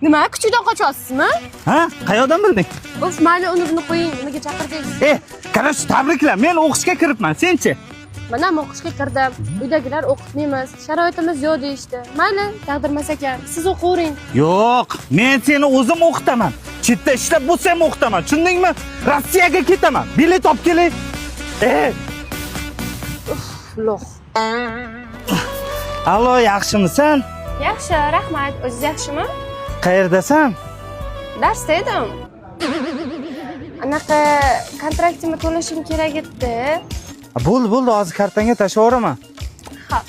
Nima, kuchidan qochyapsizmi? Ha? Qayoqdan bilding? Of, mayli, uni qo'ying, nimaga chaqirdingiz? Qarash, tabriklar. Men o'qishga kiribman. Senchi? Mana men o'qishga kirdim. Uydagilar o'qitmaymiz, sharoitimiz yo'q deyishdi. Mayli, taqdirmas ekan. Siz o'qivering. Yo'q, men seni o'zim o'qitaman. Chetda ishlab bo'lsam o'qitaman. Tushundingmi? Rossiyaga ketaman. Bilet olib keling. Lo'q. Allo, yaxshimisan? Yaxshi, rahmat. O'zingiz yaxshimi? Qayerdasan? Darsda edim. Anaqa kontraktimni to'lashim kerak edi. Bo'ldi, hozir kartanga tashlayveraman. Ha.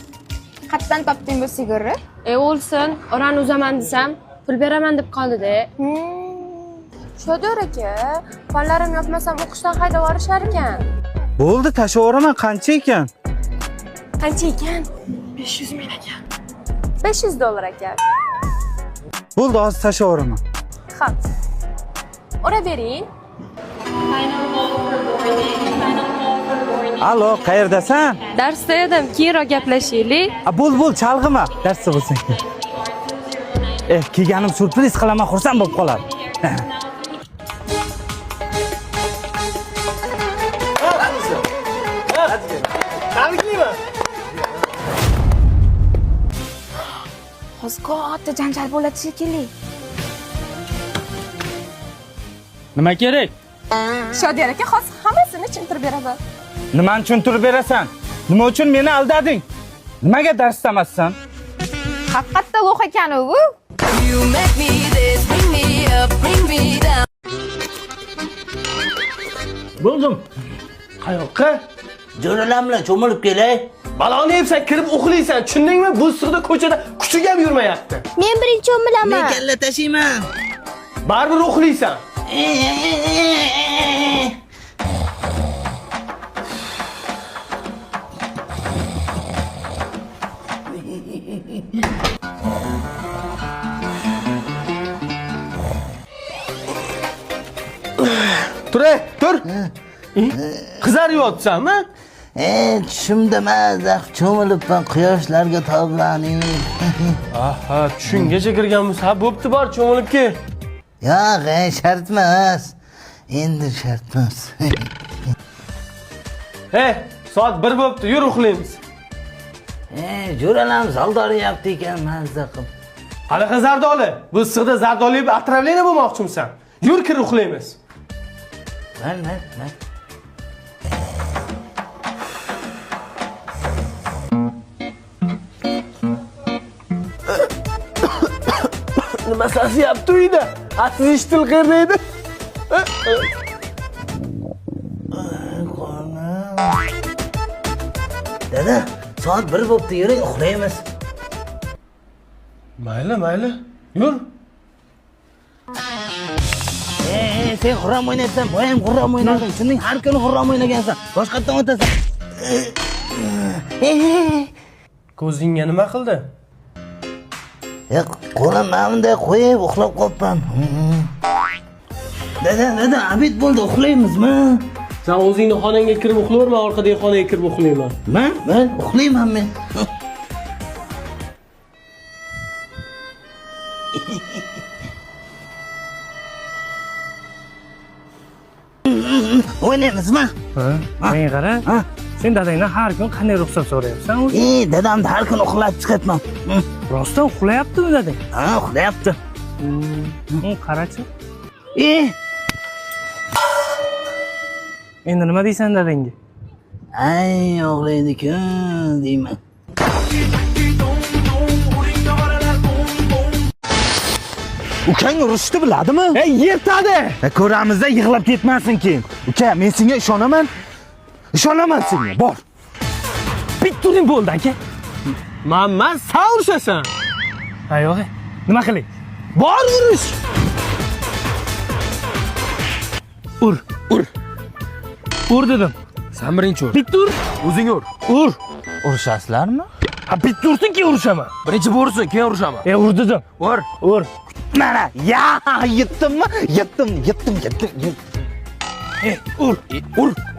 Qayerdan topding bu sigirni? O'lsin, orani uzaman desam, pul beraman deb qoldi-da. Shodor aka, fanlarim yopmasam o'qishdan haydab yuborishar ekan. Bo'ldi, tashlayveraman. Qancha ekan? Qancha ekan? 500 ming ekan. $500 ekan. Bo'ldi, hozir tashlayveraman. Xo'p. Ora bering. Allo, qayerdasan? Darsda edim, keyinroq gaplashaylik. Bo'l, chalg'ima. Darsda bo'lsang. Kelganim surpriz qilaman, xursand bo'lib qoladi. Hozir katta janjal bo'ladi shekilli. Nima kerak? Shodiyor aka hozir hammasini tushuntirib beradi. Nimani tushuntirib berasan? Nima uchun meni aldading? Nimaga darsdamassan? Haqiqatda lo'q ekan u. You make me this, bring me up, bring me down. Bo'ldim. Qayoqqa? Jo'ralar bilan cho'milib kelay. Baloni yebsan, kirib uxlaysan. Tushundingmi? Bu issiqda ko'chada kuchuk ham yurmayapti. Men birinchi cho'milaman. Men kalla tashiyman. Baribir uxlaysan. Tur. Qizaryapsanmi? Tushimda cho'milibman quyoshlarga toblanib. Aha, tushungacha kirganmiz. Ha, bo'pti, bor cho'milib kel. Yo'q, shart emas. Endi shart emas. Soat 1 bo'pti, yur uxlaymiz. Jo'ralam zaldoryapti ekan, mazza qilib. Qanaqa zardoli? Bu issiqda zardoli yeb atravleniya bo'lmoqchimisan? Yur, kir uxlaymiz. Man. Nima sasyapti uyda? Atsiz ishtil qerdaydi. Dada, soat 1 bo'pti, yuring uxlaymiz. Mayli. Yur. Sen xurram o'ynaysan, boyam xurram o'ynading. Tushunding, har kuni xurram o'ynagansan. Boshqatdan o'tasan. Ko'zingga nima qildi? Qo'lim mana bunday qo'yib uxlab qolibman. Dada, abid bo'ldi, uxlaymizmi? Sen o'zingning xonangga kirib uxlayverma, orqadagi xonaga kirib uxlayman. Men uxlayman men. O'ynaymizmi? Men qara. Sen dadangdan har kun qanday ruxsat so'rayapsan o'zi? Dadamni har kun uxlab chiqaman. Rostdan uxlayaptimi dadang? Ha, uxlayapti. Qarachi. Endi nima deysan dadangga? Ay, o'g'laydi-ku, deyman. Ukang urushni biladimi? Yetadi. Ko'ramizda yig'lab ketmasin keyin. Uka, men senga ishonaman. Ishonaman senga. Bor. Bitturing bo'ldi aka. Man sen urushasan. Ha yo'q. Nima qiling? Bor urush. Ur dedim. Sen birinchi ur. Bitta ur. O'zing ur. Ur. Urushasizlarmi? Ha bitta ursin keyin urushaman. Birinchi bu ursin, keyin urushaman. Ur dedim. Ur. Mana, yetdimmi? Yetdim.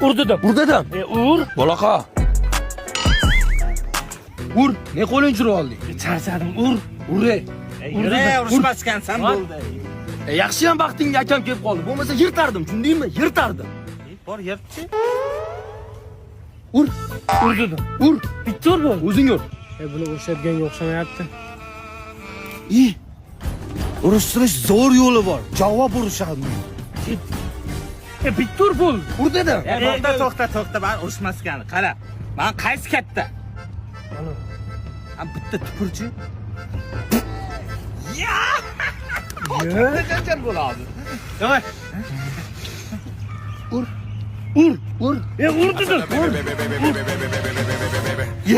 Ur dedim. Ur. Bolaqa. Ur. Ne qo'ling chirib olding? Charchadim. Ur. Ur. Yura, urushmas ekansan bo'ldi. Yaxshiyam vaqtingga akam kelib qoldi. Bo'lmasa yirtardim, tushundingmi? Yirtardim. Bor, yirtchi. Ur. Ur dedim. Ur. Bitta ur bo'l. O'zing ur. Buni o'xshatganga o'xshamayapti. Urushtirish zo'r yo'li bor. Javob urishadi. Bitta ur bo'l. Ur dedim. To'xta, men urushmas ekan. Qara. Men qaysi katta? Ham bitta tupurchi. Ya! Qancha bo'ladi? Davay. Ur. Ur dedim.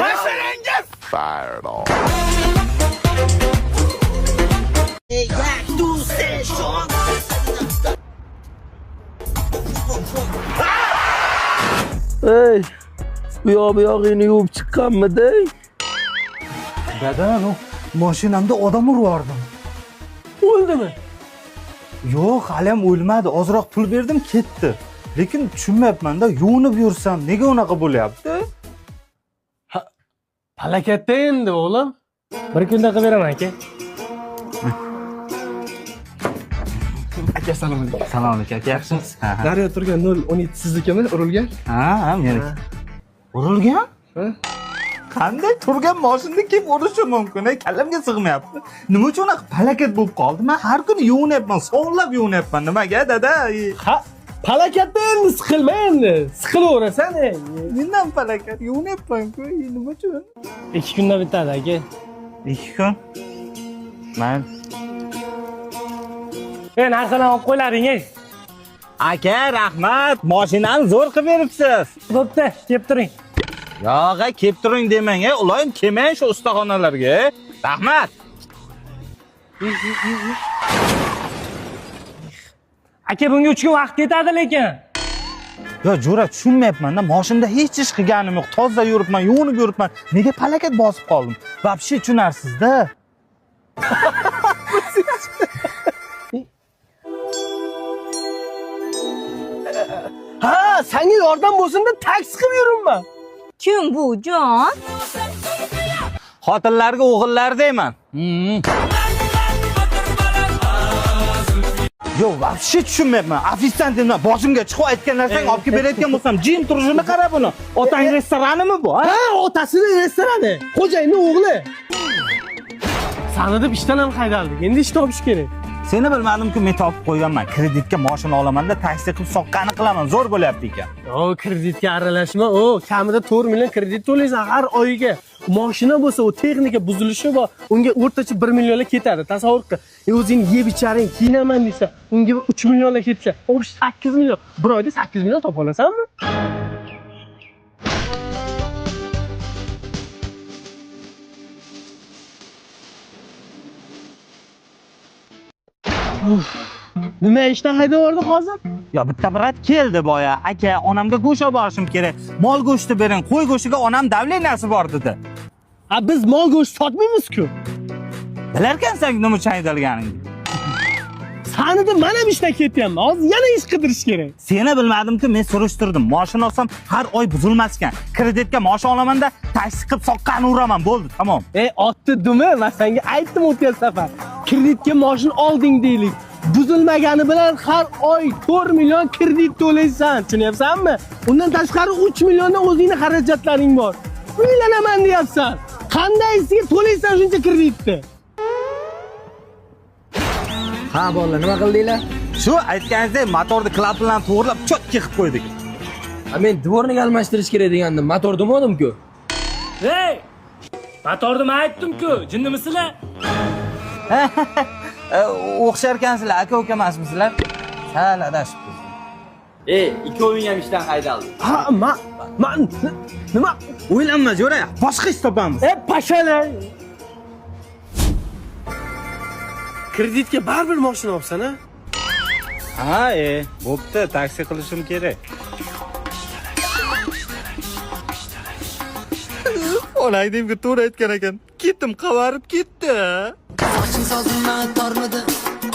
Mashalangiz! Ey. Bu yog'ini yuvib chiqqanmidi? Dada, mashinamda odam urardim. O'ldimi? Yo'q, hali ham o'lmadi. Ozroq pul berdim, ketdi. Lekin tushunmayapman-da, yuvinib yursam nega unaqa bo'lyapti? Palakatda endi o'g'lim. Bir kunda qilib beraman aka. Aka salom alaykum. Salom alaykum, aka, yaxshimisiz? Daryo turgan 017 siznikimi urilgan? Ha, meniki. Urilgan? Qanday turgan mashinada kim urishi mumkin? Kallamga sig'mayapti. Nima uchun unaqa palakat bo'lib qoldi? Men har kuni yuvinyapman, sovunlab yuvinyapman. Nimaga, dada? Ha, palakatda endi siqilma endi. Siqilaverasan. Mendan palakat yuvinyapman-ku. Nima uchun? 2 kunda bitadi aka. 2 kun. Men Narsalarni olib qo'ylaring, ey. aka, rahmat. Mashinani zo'r qilib beribsiz. Bo'pti, kelib turing. Yo'q, kelib turing demang, uloyim kelmang shu ustaxonalarga. Rahmat. Aka, bunga 3 kun vaqt ketadi lekin. Yo, Jo'ra, tushunmayapman-da. Mashinada hech ish qilganim yo'q. Toza yuribman, yuvinib yuribman. Nega palakat bosib qoldim? Vobshe tushunarsiz-da. Ha, senga yordam bo'lsin deb taksi qilib yuribman. Kim bu, jon? Xotinlarga o'g'illar deyman. Yo, vobshe tushunmayapman. Ofisant deyman, boshimga chiqib aytgan narsang olib kelib berayotgan bo'lsam, jim turishini qara buni. Otang restoranimi bu? Ha, otasini restorani. Xo'jayinning o'g'li. Sani deb ishdan ham haydaldik. Endi ish topish kerak. Seni bilmadim-ku, men topib qo'yganman. Kreditga mashina olaman-da, taksi qilib soqqani qilaman. Zo'r bo'lyapti ekan. O, kreditga aralashma. O, kamida 4 million kredit to'laysan har oyiga. Mashina bo'lsa, o texnika buzilishi bor. Unga o'rtacha 1 millionga ketadi. Tasavvur qil. O'zing yeb icharing, kiyinaman desa, unga 3 millionga ketsa, o 8 million. Bir oyda 8 million topa olasanmi? Nima ishdan haydavordi hozir? Yo, bitta brat keldi boya. Aka, onamga go'sht olib borishim kerak. Mol go'shti bering. Qo'y go'shtiga onam davleniyasi bor dedi. Biz mol go'sht sotmaymiz-ku. Bilarkansan nima uchun haydalganingni? Sani deb men ham ishdan ketyapman. Hozir yana ish qidirish kerak. Seni bilmadim-ku, men surishtirdim. Mashina olsam har oy buzilmas ekan. Kreditga mashina olaman-da, taksi qilib soqqani uraman. Bo'ldi, tamom. Otni dumi, men senga aytdim o'tgan safar. Kreditga mashina olding deylik. Buzilmagani bilan har oy 4 million kredit to'laysan, tushunyapsanmi? Undan tashqari 3 milliondan o'zingning xarajatlaring bor. Uylanaman deyapsan. Qandaysiga to'laysan shuncha kreditni? Ha, bolalar, nima qildinglar? Shu aytganingizdek motorni klap bilan to'g'rilab cho'tka qilib qo'ydik. Men dvornik almashtirish kerak degandim. Motor demadim-ku. Hey! Motorni men aytdim-ku, jinnimisizlar? O'xsharkansizlar, aka-uka emasmisizlar? Sal adashibsiz. Ikkoving ham ishdan haydaldi. Ha, men nima? O'ylanma, Jo'ra, boshqa ish topamiz. Pashalar. Kreditga baribir mashina olsan-a? Ha, bo'pti, taksi qilishim kerak. Olaydimga to'g'ri aytgan ekan. Ketdim, qavarib ketdi. Soching sozima tormidi,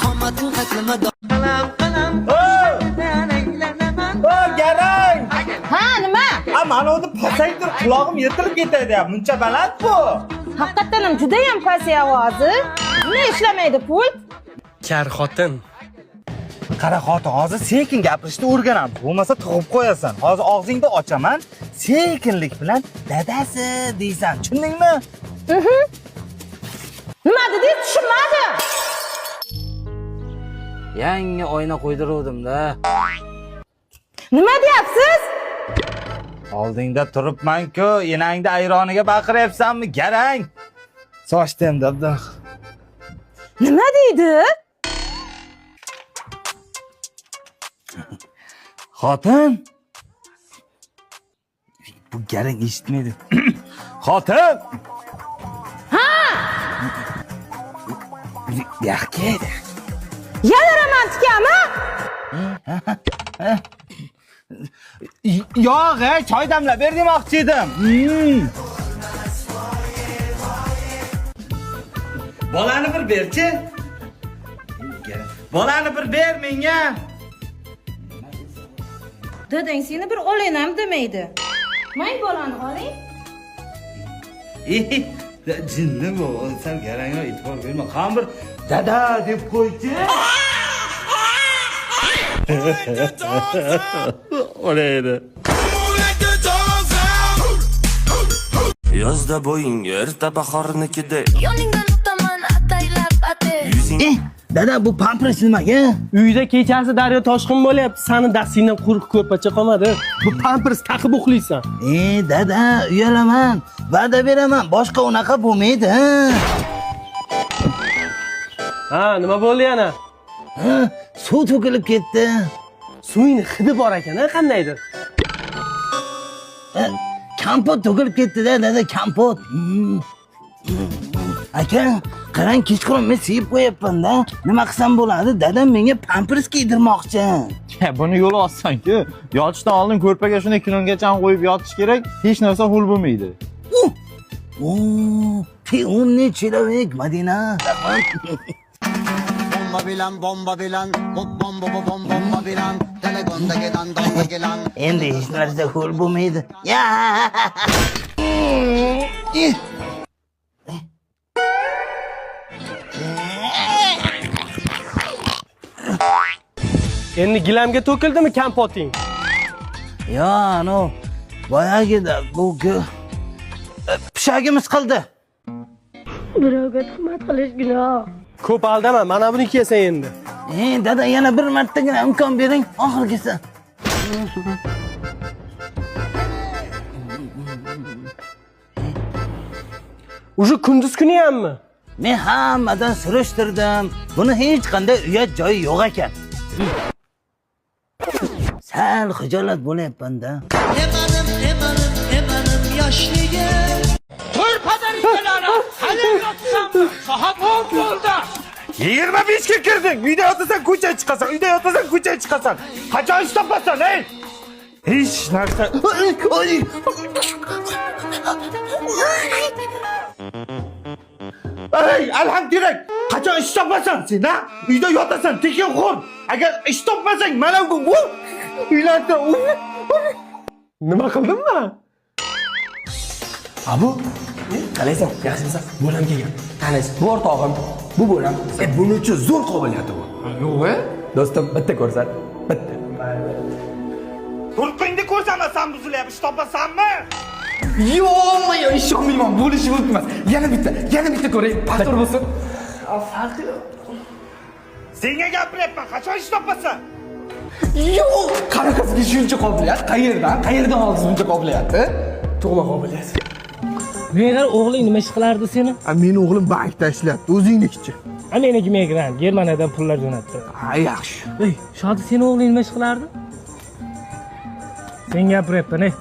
qomating qatlamadi. Garang! Ha, nima? Mana uni pasayib turib, qulog'im yetilib ketadi. Muncha baland bu. Haqiqatan ham juda ham past ovozi. Nima ishlamaydi pult? Kar xotin. Qara xotin, hozir sekin gapirishni o'rganamiz. Bo'lmasa tug'ib qo'yasan. Hozir og'zingni ochaman, sekinlik bilan dadasi deysan. Tushundingmi? Nima dedingiz? Tushunmadim. Yangi oyna qo'ydiruvdim-da. Nima deyapsiz? Oldingda turibman-ku, enangda ayroniga baqiryapsanmi? Garang. Sochdim dabda. Nima deydi? Xotin. Bu garang eshitmaydi. Xotin. Ha! Yaxki. Yana romantikami? Yo'q, choy damlab ber demoqchi edim. Bolani bir berchi. Bolani bir ber menga. Dadang seni bir olayam demaydi. Mang bolani oling. Jinni bu, sen garangga e'tibor berma. Qan bir dada deb qo'ychi. Oraydi. Yozda bo'ying erta bahornikida Yoningdan o'taman ataylab ate. Dada bu pampers nimaga? Uyda kechasi daryo toshqin bo'lyapti. Sani dastingdan quruq ko'rpacha qolmadi. Bu pampers taqib uxlaysan. Dada, uyalaman. Va'da beraman, boshqa unaqa bo'lmaydi. Ha, nima bo'ldi yana? Suv to'kilib ketdi. Suvning hidi bor ekan-a, qandaydir? Kompot to'kilib ketdi-da, dada, kompot. Aka, qarang, kechqurun men sevib qo'yapman-da. Nima qilsam bo'ladi? Dadam menga pampers kiydirmoqchi. Buni yo'li oson-ku. Yotishdan oldin ko'rpaga shuni kungacha qo'yib yotish kerak, hech narsa ho'l bo'lmaydi. Te umni человек, Madina. Bomba bilan, bomba bilan, telefonda gelan, donda gelan. Endi hech narsa ho'l bo'lmaydi. Ya! Endi gilamga to'kildimi kompoting? Yo, ano, boyagida bu pishagimiz qildi. Birovga tuhmat qilish gunoh. Ko'p aldama, mana buni kiyasan endi. Dada, yana bir martagina imkon bering, oxirgisi. Uje kunduz kuni hammi? Men hammadan surishtirdim. Buni hech qanday uyat joyi yo'q ekan. Sal xijolat bo'lyapman-da. Emanim yoshligim. Soat 10 bo'ldi. 25 ga kirding. Uyda yotasan, ko'chaga chiqasan. Uyda yotasan, ko'chaga chiqasan. Qachon ish topasan, ey? Hech narsa. Ey, alhamdulillah. Qachon ish topasan sen, ha? Uyda yotasan, tekinxo'r. Agar ish topmasang, mana bu uylarda Nima qildimmi? Abu, qalaysan? Yaxshimisan? Bo'lam kelgan. Tanaysiz, bu o'rtog'im, bu bo'lam. Buning uchun zo'r qobiliyati bor. Yo'q-a? Do'stim, bitta ko'rsat. Bitta. Turqingni ko'rsamasan buzilyapti, ish topasanmi? Yo'q, ish olmayman, bo'lishi mumkin emas. Yana bitta ko'ray, pastor bo'lsin. Farqi yo'q. Senga gapiryapman, qachon ish topasan? Yo'q, qanaqasiga shuncha qobiliyat? Qayerdan oldingiz buncha qobiliyatni? Tug'ma qobiliyat. Megar o'g'ling nima ish qilardi seni? Meni o'g'lim bankda ishlayapti, o'zingnikichi. Meniki migrant, Germaniyadan pullar jo'natdi. Yaxshi. Ey, Shodi, seni o'g'ling nima ish qilardi? Sen gapiryapsan, ey.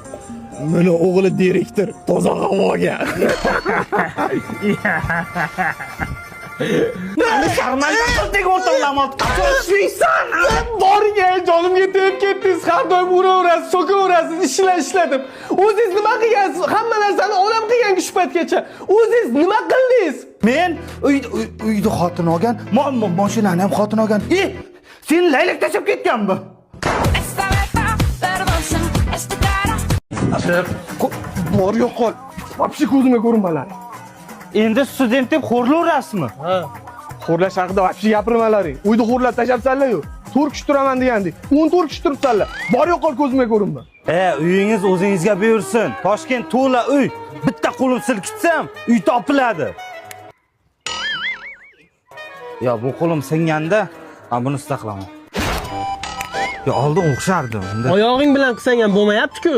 Meni o'g'li direktor, toza havoga. Meni sharmanda qilding o'rtoqlar, qachon ishlaysan? Borga jonimga tegib ketdingiz, har doim uraverasiz, so'kaverasiz, ishladim. O'zingiz nima qilgansiz? Hamma narsani onam qilgan shu paytgacha. O'zingiz nima qildingiz? Men uyda xotin olgan, mashinani ham xotin olgan. Seni laylak tashab ketganmi? Bor yo'qol. Вообще ko'zimga ko'rinmalar. endi student deb xo'rlaverasizmi? Ha. Xo'rlash haqida vaqti gapirmalaring. Uyda xo'rlab tashlabsanlar-yu. Turkish turaman degandik. 10 turkish turibsanlar. Bor yo'qol ko'zimga ko'rinma. Uyingiz o'zingizga buyursin. Toshkent to'la uy. Bitta qo'lim silkitsam, uy topiladi. Yo, bu qo'lim singanda, men buni istaqilaman. Yo, oldin o'xshardi. Oyog'ing bilan qilsang ham bo'lmayapti-ku.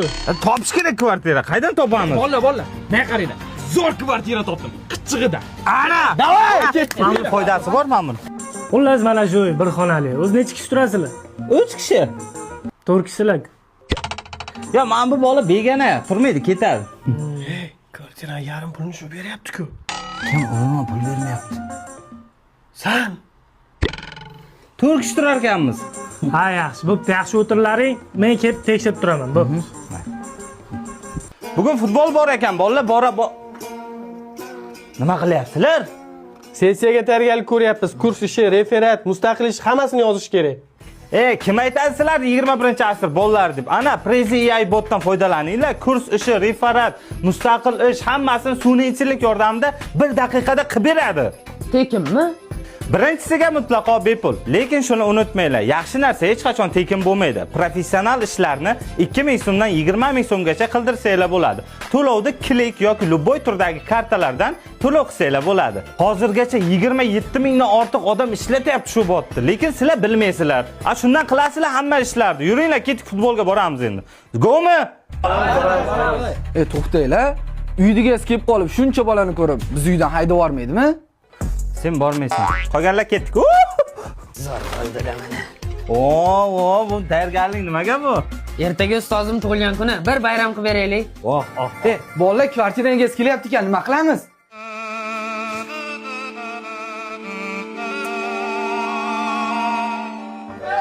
Topish kerak kvartira. Qaydan topamiz? Bolla. Men qarayman. Zo'r kvartira topdim. Qichchig'ida. Ana! Davay, ket. Mana foydasi bor mana buni. Xullas mana shu bir xonali. O'z necha kishi turasizlar? 3 kishi. 4 kishilar. Yo, men bu bola begona, turmaydi, ketadi. Kvartira yarim pulni shu beryapti-ku. Kim umuman pul bermayapti? San. 4 kishi turar ekanmiz. Ha, yaxshi. Bo'pti, yaxshi o'tirlaring. Men kelib tekshirib turaman. Bo'pti. Bugun futbol bor ekan, bolalar Nima qilyapsizlar? Sessiyaga tayyorgarlik ko'ryapmiz. Kurs ishi, referat, mustaqil ish hammasini yozish kerak. Kim aytasizlar 21-asr bolalar deb? Ana Prezi AI botdan foydalaninglar. Kurs ishi, referat, mustaqil ish hammasini sun'iy intellekt yordamida 1 daqiqada qilib beradi. Tekinmi? Birinchisiga mutlaqo bepul. Lekin shuni unutmanglar, yaxshi narsa hech qachon tekin bo'lmaydi. Professional ishlarni 2000 so'mdan 20000 so'mgacha qildirsanglar bo'ladi. To'lovni klik yoki любой turdagi kartalardan to'lov qilsanglar bo'ladi. Hozirgacha 27 mingdan ortiq odam ishlatyapti shu botni, lekin sizlar bilmaysizlar. Shundan qilasizlar hamma ishlarni. Yuringlar, ketib futbolga boramiz endi. Go'mi? To'xtanglar. Uyda gaz kelib qolib, shuncha bolani ko'rib, biz uydan haydab yormaydimi? Sen bormaysan. Qolganlar ketdik. Zo'r qo'ydilar mana. Bu tayyorgarlik nimaga bu? Ertaga ustozim tug'ilgan kuni bir bayram qilib beraylik. Bolalar kvartiraga gaz kelyapti ekan, nima qilamiz?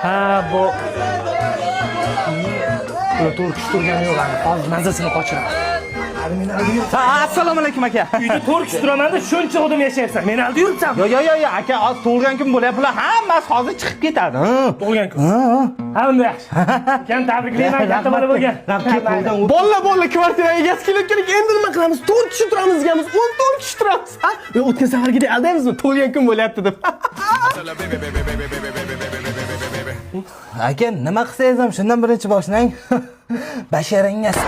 Ha, bu Turkish turgani yo'q. Hozir mazasini qochiraman. Assalomu alaykum aka. Uyda 4 kishi turaman-da, shuncha odam yashayapsan. Men aldi yuribsan. Yo, aka, tug'ilgan kun bo'lyaptilar. Hammasi hozir chiqib ketadi. Tug'ilgan kun. Ha, unda yaxshi. Ekan tabriklayman, katta bola bo'lgan. Bolla kvartiraga gaz kelayotgan endi nima qilamiz? 4 kishi turamiz deganmiz, 14 kishi turamiz. Ha? O'tgan safargidek aldaymizmi? Tug'ilgan kun bo'lyapti deb. Aka, nima qilsangiz ham shundan birinchi boshlang. Basharangiz.